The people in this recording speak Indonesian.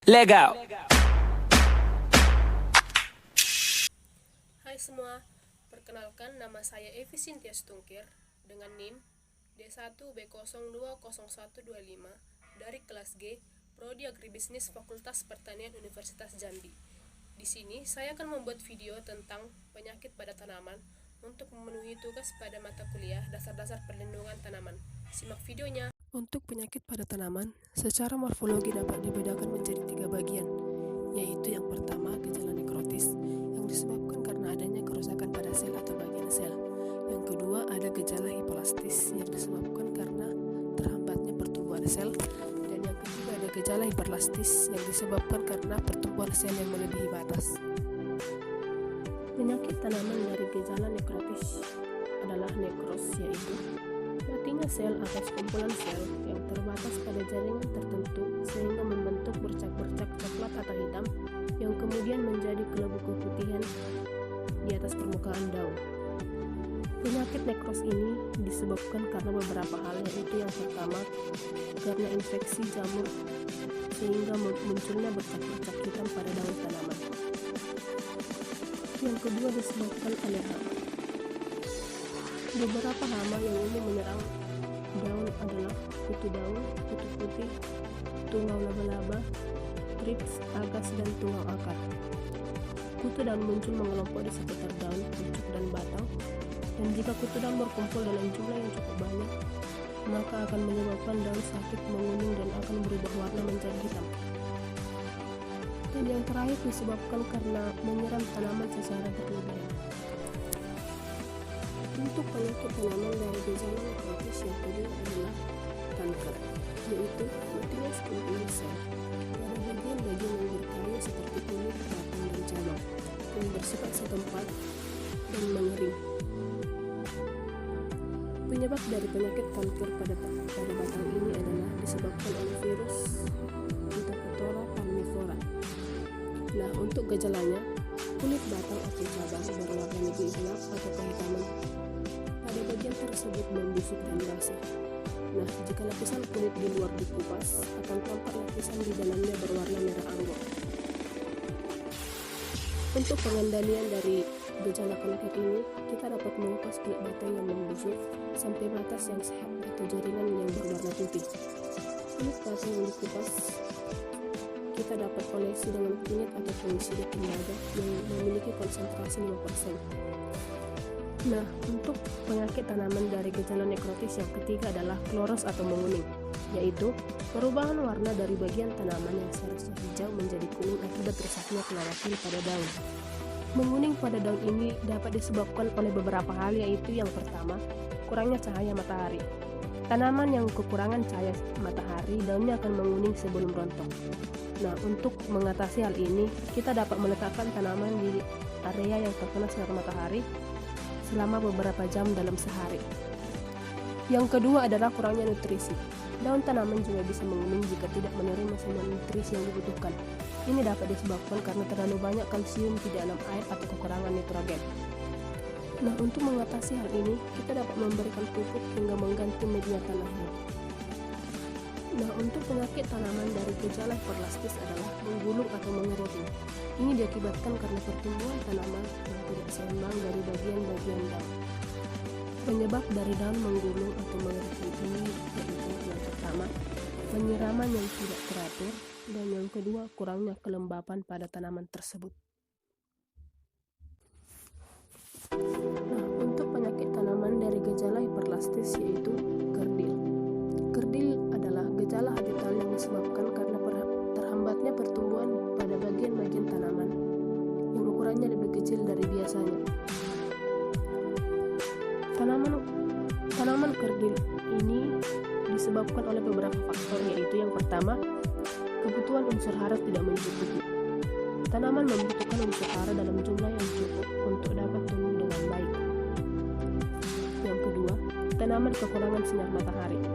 Legal. Hai semua, perkenalkan nama saya Evi Cynthia Stungkir dengan NIM D1B020125 dari kelas G, Prodi Agribisnis Fakultas Pertanian Universitas Jambi. Di sini saya akan membuat video tentang penyakit pada tanaman untuk memenuhi tugas pada mata kuliah dasar-dasar perlindungan tanaman. Simak videonya. Untuk penyakit pada tanaman, secara morfologi dapat dibedakan menjadi 3 bagian, yaitu yang pertama gejala nekrotis yang disebabkan karena adanya kerusakan pada sel atau bagian sel. Yang kedua ada gejala hipolastis yang disebabkan karena terhambatnya pertumbuhan sel, dan yang ketiga ada gejala hiperlastis yang disebabkan karena pertumbuhan sel yang melebihi batas. Penyakit tanaman dari gejala nekrotis adalah nekros, yaitu matinya sel atau sekumpulan sel yang terbatas pada jaringan tertentu sehingga membentuk bercak-bercak coklat atau hitam yang kemudian menjadi kelebu keputihan di atas permukaan daun. Penyakit nekros ini disebabkan karena beberapa hal, yaitu yang pertama karena infeksi jamur sehingga munculnya bercak-bercak hitam pada daun tanaman. Yang kedua disebabkan oleh hama. Beberapa hama yang umum menyerang daun adalah kutu daun, kutu putih, tungau laba-laba, trips, agas, dan tungau akar. Kutu daun muncul mengelompok di sekitar daun, pucuk, dan batang, dan jika kutu daun berkumpul dalam jumlah yang cukup banyak, maka akan menyebabkan daun sakit, menguning, dan akan berubah warna menjadi hitam. Dan yang terakhir disebabkan karena menyerang tanaman secara berlebihan. Untuk penyakit tanaman dari gejala nekrotis yang kedua adalah kanker, yaitu matinya sekumpulan sel pada bagian-bagian yang berkarya seperti kulit, batang, dan cabang yang bersifat setempat dan mengering. Penyebab dari penyakit kanker pada batang ini adalah disebabkan oleh virus Phytophthora palmivora. Nah, untuk gejalanya, kulit batang atau cabang berwarna lebih gelap atau kehitaman pada bagian tersebut membusuk dan basah. Nah, jika lapisan kulit di luar dikupas, akan tampak lapisan di dalamnya berwarna merah anggur. Untuk pengendalian dari gejala penyakit ini, kita dapat mengupas kulit batang yang membusuk sampai batas yang sehat atau jaringan yang berwarna putih. Kulit batang yang dikupas kita dapat olesi dengan kunyit atau fungisida tembaga yang memiliki konsentrasi 5%. Nah, untuk penyakit tanaman dari gejala nekrotis yang ketiga adalah kloros atau menguning, yaitu perubahan warna dari bagian tanaman yang seharusnya hijau menjadi kuning akibat rusaknya klorofil pada daun. Menguning pada daun ini dapat disebabkan oleh beberapa hal, yaitu yang pertama, kurangnya cahaya matahari. Tanaman yang kekurangan cahaya matahari, daunnya akan menguning sebelum rontok. Nah, untuk mengatasi hal ini, kita dapat meletakkan tanaman di area yang terkena sinar matahari selama beberapa jam dalam sehari. Yang kedua adalah kurangnya nutrisi. Daun tanaman juga bisa menguning jika tidak menerima semua nutrisi yang dibutuhkan. Ini dapat disebabkan karena terlalu banyak kalsium di dalam air atau kekurangan nitrogen. Nah, untuk mengatasi hal ini, kita dapat memberikan pupuk hingga mengganti media tanahnya. Nah, untuk penyakit tanaman dari gejala hiperlastis adalah menggulung atau mengering. Ini diakibatkan karena pertumbuhan tanaman yang tidak seimbang dari bagian-bagian daun. Penyebab dari daun menggulung atau mengering ini yaitu yang pertama, penyiraman yang tidak teratur, dan yang kedua, kurangnya kelembapan pada tanaman tersebut. Nah, untuk penyakit tanaman dari gejala hiperlastis yaitu kerdil. Kerdil adalah gejala habitat yang disebabkan karena terhambatnya pertumbuhan pada bagian-bagian tanaman yang ukurannya lebih kecil dari biasanya. Tanaman kerdil ini disebabkan oleh beberapa faktor, yaitu yang pertama, kebutuhan unsur hara tidak mencukupi. Tanaman membutuhkan unsur hara dalam jumlah yang cukup untuk dapat tumbuh dengan baik. Yang kedua, tanaman kekurangan sinar matahari.